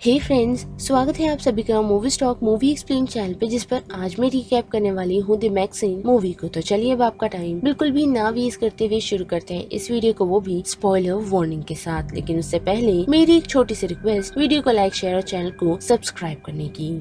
हे friends, स्वागत है आप सभी का movie stock movie explain channel पे, जिस पर आज मैं रिकैप करने वाली हूँ द मैगज़ीन मूवी को। तो चलिए अब आपका टाइम बिल्कुल भी ना वेस्ट करते हुए शुरू करते हैं इस वीडियो को, वो भी स्पॉइलर वार्निंग के साथ। लेकिन उससे पहले मेरी एक छोटी सी रिक्वेस्ट, वीडियो को लाइक, शेयर और चैनल को सब्सक्राइब करने की।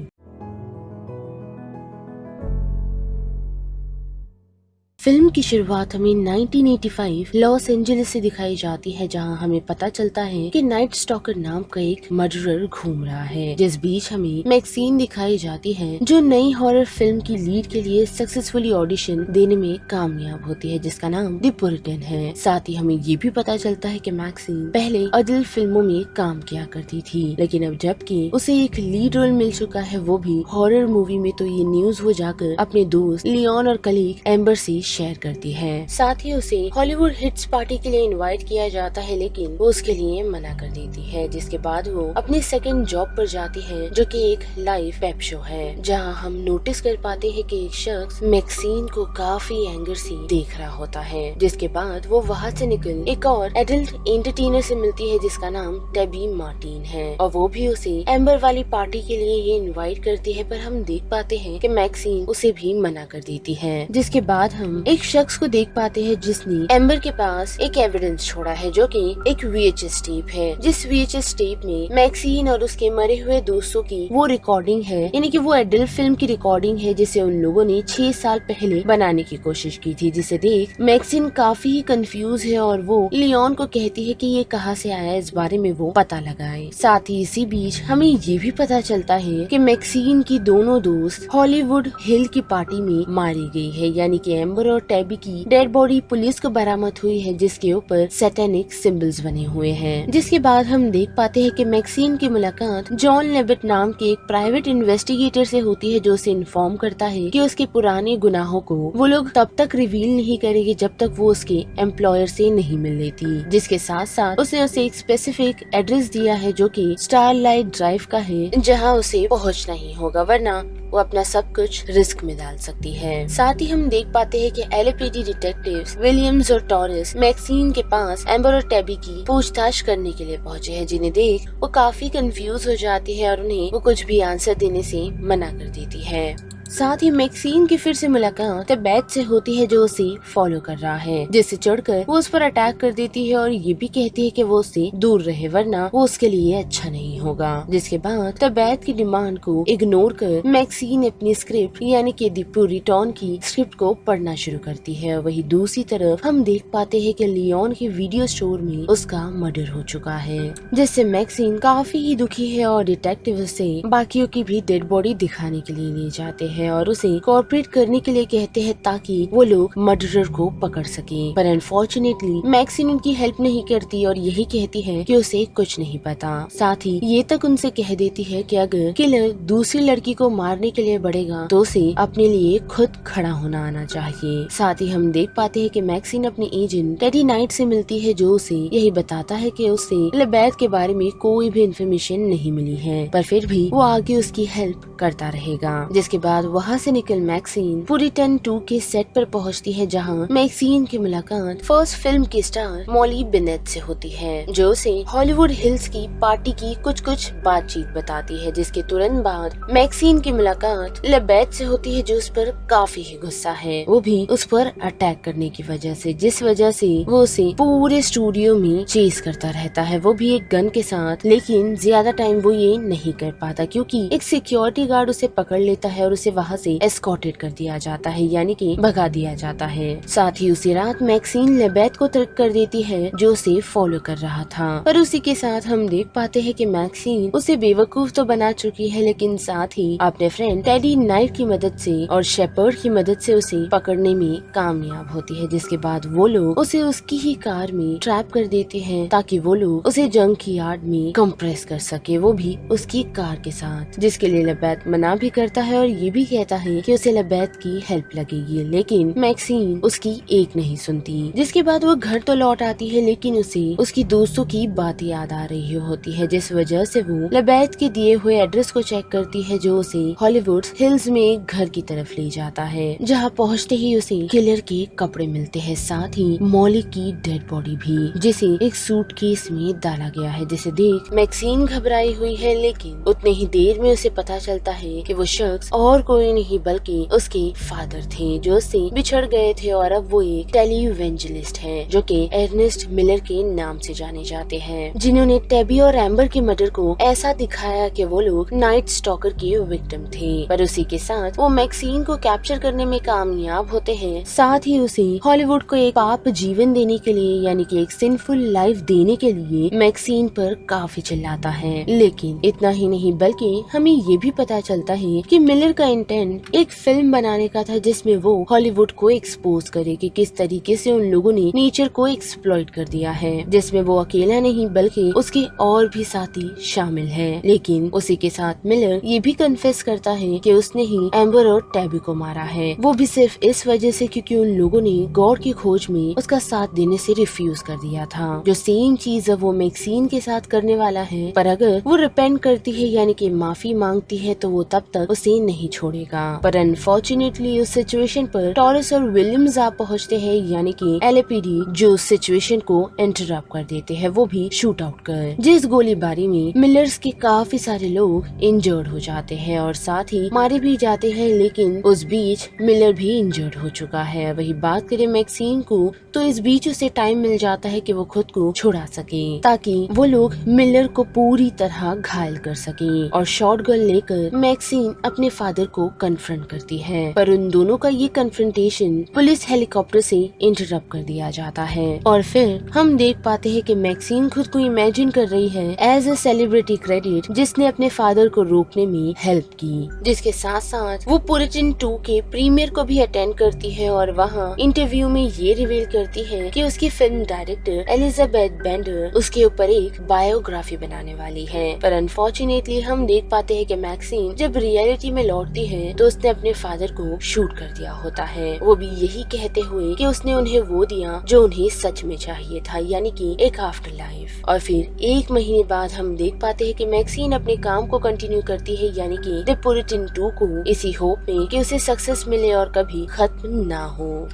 फिल्म की शुरुआत हमें 1985 लॉस एंजलिस से दिखाई जाती है, जहां हमें पता चलता है कि नाइट स्टॉकर नाम का एक मर्डरर घूम रहा है। जिस बीच हमें मैक्सीन दिखाई जाती है, जो नई हॉरर फिल्म की लीड के लिए सक्सेसफुली ऑडिशन देने में कामयाब होती है, जिसका नाम द पुरिटन है। साथ ही हमें ये भी पता चलता है कि मैक्सीन पहले अडल्ट फिल्मों में काम किया करती थी, लेकिन अब जबकि उसे एक लीड रोल मिल चुका है, वो भी हॉरर मूवी में, तो ये न्यूज वो जाकर अपने दोस्त लियोन और कलीग एम्बर से शेयर करती है। साथ ही उसे हॉलीवुड हिट्स पार्टी के लिए इनवाइट किया जाता है, लेकिन वो उसके लिए मना कर देती है। जिसके बाद वो अपनी सेकंड जॉब पर जाती है, जो कि एक लाइव वेब शो है, जहां हम नोटिस कर पाते हैं कि एक शख्स मैक्सीन को काफी एंगर से देख रहा होता है। जिसके बाद वो वहाँ से निकल एक और एडल्ट एंटरटेनर से मिलती है, जिसका नाम टेबी मार्टिन है, और वो भी उसे एम्बर वाली पार्टी के लिए ये इनवाइट करती है। पर हम देख पाते हैं कि मैक्सीन उसे भी मना कर देती है। जिसके बाद हम एक शख्स को देख पाते हैं जिसने एम्बर के पास एक एविडेंस छोड़ा है, जो कि एक VHS टेप है। जिस VHS टेप में मैक्सीन और उसके मरे हुए दोस्तों की वो रिकॉर्डिंग है, यानी कि वो एडल्ट फिल्म की रिकॉर्डिंग है, जिसे उन लोगों ने 6 साल पहले बनाने की कोशिश की थी। जिसे देख मैक्सीन काफी ही कंफ्यूज है और वो लियोन को कहती है कि ये कहाँ से आया, इस बारे में वो पता लगाए। साथ ही इसी बीच हमें ये भी पता चलता है कि मैक्सीन की दोनों दोस्त हॉलीवुड हिल की पार्टी में मारी गई है, यानी कि एम्बर और टेबी की डेड बॉडी पुलिस को बरामद हुई है, जिसके ऊपर सैटेनिक सिंबल्स बने हुए हैं। जिसके बाद हम देख पाते हैं कि मैक्सीन की मुलाकात जॉन लेविट नाम के एक प्राइवेट इन्वेस्टिगेटर से होती है, जो उसे इन्फॉर्म करता है कि उसके पुराने गुनाहों को वो लोग तब तक रिवील नहीं करेंगे जब तक वो उसके एम्प्लॉयर से नहीं मिल लेती। जिसके साथ साथ उसने उसे एक स्पेसिफिक एड्रेस दिया है, जो कि स्टारलाइट ड्राइव का है, जहाँ उसे पहुँचना ही होगा, वरना वो अपना सब कुछ रिस्क में डाल सकती है। साथ ही हम देख पाते हैं कि LAPD डिटेक्टिव्स विलियम्स और टॉरस मैक्सीन के पास एम्बर और टेबी की पूछताछ करने के लिए पहुंचे हैं, जिन्हें देख वो काफी कंफ्यूज हो जाती है और उन्हें वो कुछ भी आंसर देने से मना कर देती है। साथ ही मैक्सीन की फिर से मुलाकात बैथ से होती है, जो उसे फॉलो कर रहा है, जिससे चढ़कर वो उस पर अटैक कर देती है और ये भी कहती है कि वो उससे दूर रहे, वरना वो उसके लिए अच्छा नहीं होगा। जिसके बाद बैथ की डिमांड को इग्नोर कर मैक्सीन अपनी स्क्रिप्ट यानी कि द पुरिटन की स्क्रिप्ट को पढ़ना शुरू करती है। वही दूसरी तरफ हम देख पाते हैं कि लियोन के वीडियो स्टोर में उसका मर्डर हो चुका है, जिससे मैक्सीन काफी ही दुखी है और डिटेक्टिव उसे बाकियों की भी डेड बॉडी दिखाने के लिए ले जाते हैं और उसे कोऑपरेट करने के लिए कहते हैं, ताकि वो लोग मर्डरर को पकड़ सके। पर अनफॉर्चुनेटली मैक्सीन उनकी हेल्प नहीं करती और यही कहती है कि उसे कुछ नहीं पता। साथ ही ये तक उनसे कह देती है कि अगर किलर दूसरी लड़की को मारने के लिए बढ़ेगा, तो उसे अपने लिए खुद खड़ा होना आना चाहिए। साथ ही हम देख पाते हैं कि मैक्सीन अपने एजेंट टेडी नाइट से मिलती है, जो उसे यही बताता है कि उसे लेबेथ के बारे में कोई भी इंफॉर्मेशन नहीं मिली है, पर फिर भी वो आगे उसकी हेल्प करता रहेगा। जिसके बाद वहाँ से निकल मैक्सीन पुरिटन 2 के सेट पर पहुँचती है, जहाँ मैक्सीन की मुलाकात फर्स्ट फिल्म की स्टार मॉली बेनेट से होती है, जो उसे हॉलीवुड हिल्स की पार्टी की कुछ बातचीत बताती है। जिसके तुरंत बाद मैक्सीन की मुलाकात लेबेथ से होती है, जो उस पर काफी ही गुस्सा है, वो भी उस पर अटैक करने की वजह से, जिस वजह से वो उसे पूरे स्टूडियो में चेस करता रहता है, वो भी एक गन के साथ। लेकिन ज्यादा टाइम वो ये नहीं कर पाता, क्योंकि एक सिक्योरिटी गार्ड उसे पकड़ लेता है और उसे वहाँ से एस्कॉर्टेड कर दिया जाता है, यानी कि भगा दिया जाता है। साथ ही उसी रात मैक्सीन लेबेथ को तर्क कर देती है, जो उसे फॉलो कर रहा था। पर उसी के साथ हम देख पाते हैं कि मैक्सीन उसे बेवकूफ तो बना चुकी है, लेकिन साथ ही अपने फ्रेंड टेडी नाइट की मदद से और शेपर्ड की मदद से उसे पकड़ने में कामयाब होती है। जिसके बाद वो लोग उसे उसकी ही कार में ट्रैप कर देते हैं, ताकि वो लोग उसे जंग की यार्ड में कंप्रेस कर सके, वो भी उसकी कार के साथ। जिसके लिए लेबेथ मना भी करता है और ये भी कहता है कि उसे लेबेथ की हेल्प लगेगी, लेकिन मैक्सिन उसकी एक नहीं सुनती। जिसके बाद वो घर तो लौट आती है, लेकिन उसे उसकी दोस्तों की बातें याद आ रही होती है, जिस वजह से वो लेबेथ के दिए हुए एड्रेस को चेक करती है, जो उसे हॉलीवुड हिल्स में एक घर की तरफ ले जाता है। जहाँ पहुँचते ही उसे किलर के कपड़े मिलते हैं, साथ ही मॉली की डेड बॉडी भी, जिसे एक सूटकेस में डाला गया है, जिसे देख मैक्सिन घबराई हुई है। लेकिन उतने ही देर में उसे पता चलता है कि वो शख्स और कोई नहीं बल्कि उसके फादर थे, जो उससे बिछड़ गए थे, और अब वो एक टेलीवेंजलिस्ट है, जो कि अर्नेस्ट मिलर के नाम से जाने जाते हैं, जिन्होंने टेबी और एम्बर के मर्डर को ऐसा दिखाया कि वो लोग नाइट स्टॉकर के विक्टिम थे। पर उसी के साथ वो मैक्सिन को कैप्चर करने में कामयाब होते हैं, साथ ही उसे हॉलीवुड को एक पाप जीवन देने के लिए, यानी कि एक सिंफुल लाइफ देने के लिए मैक्सिन पर काफी चिल्लाता है। लेकिन इतना ही नहीं, बल्कि हमें ये भी पता चलता है कि मिलर का इंटेंट एक फिल्म बनाने का था, जिसमें वो हॉलीवुड को एक्सपोज करे कि किस तरीके से उन लोगों ने नेचर को एक्सप्लॉइट कर दिया है, जिसमें वो अकेला नहीं बल्कि उसके और भी साथी शामिल हैं। लेकिन उसी के साथ मिलर ये भी कन्फेस करता है कि उसने ही एम्बर और टैबी को मारा है, वो भी सिर्फ इस वजह से क्योंकि उन लोगों ने गॉड की खोज में उसका साथ देने से रिफ्यूज कर दिया था। जो सेम चीज वो मैक्सिन के साथ करने वाला है, पर अगर वो रिपेंट करती है यानी कि माफी मांगती है, तो वो तब तक उसे नहीं छोड़ेगा। पर अनफॉर्चुनेटली उस सिचुएशन पर टॉरस और विलियम्स आ पहुँचते हैं, यानी कि एलएपीडी, जो उस सिचुएशन को इंटरप्ट कर देते हैं, वो भी शूट आउट कर, जिस गोलीबारी में मिलर्स के काफी सारे लोग इंजर्ड हो जाते हैं और साथ ही मारे भी जाते हैं। लेकिन उस बीच मिलर भी इंजर्ड हो चुका है। वही बात करें मैक्सिन को, तो इस बीच उसे टाइम मिल जाता है कि वो खुद को छुड़ा सके, ताकि वो लोग मिलर को पूरी तरह घायल कर सके। और शॉटगन लेकर मैक्सिन अपने फादर को कन्फ्रंट करती है, पर उन दोनों का ये कन्फ्रंटेशन पुलिस हेलीकॉप्टर से इंटरप्ट कर दिया जाता है। और फिर हम देख पाते हैं कि मैक्सिन खुद को इमेजिन कर रही है एज ए सेलिब्रिटी क्रेडिट, जिसने अपने फादर को रोकने में हेल्प की। जिसके साथ साथ वो पुरिटन 2 के प्रीमियर को भी अटेंड करती है, और वहाँ इंटरव्यू में ये रिवील करती है कि उसकी फिल्म डायरेक्टर एलिजाबेथ बेंडर उसके ऊपर एक बायोग्राफी बनाने वाली है। पर अनफॉर्चुनेटली हम देख पाते हैं कि मैक्सिन जब रियलिटी में लौटती है, तो उसने अपने फादर को शूट कर दिया होता है, वो भी यही कहते हुए कि उसने उन्हें वो दिया जो उन्हें सच में चाहिए था, यानी कि एक आफ्टर लाइफ। और फिर एक महीने बाद हम देख पाते हैं कि मैक्सिन अपने काम को कंटिन्यू करती है, यानी कि द पुरिटन 2 को, इसी होप में कि उसे सक्सेस मिले और कभी खत्म ना हो।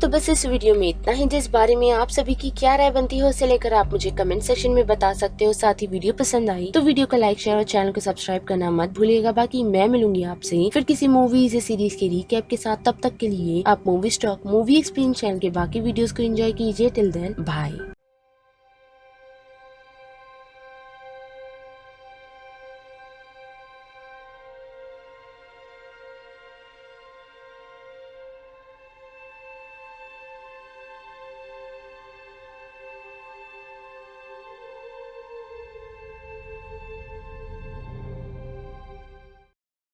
तो बस इस वीडियो में इतना ही। जिस बारे में आप सभी की क्या राय बनती है उसे लेकर आप मुझे कमेंट सेक्शन में बता सकते हो। साथ ही वीडियो पसंद आई तो वीडियो को लाइक, शेयर और चैनल को सब्सक्राइब करना मत भूलिएगा। बाकी मैं मिलूंगी आपसे फिर किसी मूवीज या सीरीज के रिकैप के साथ। तब तक के लिए आप movie stock movie explain channel के बाकी वीडियोस को एंजॉय कीजिए। Till then bye.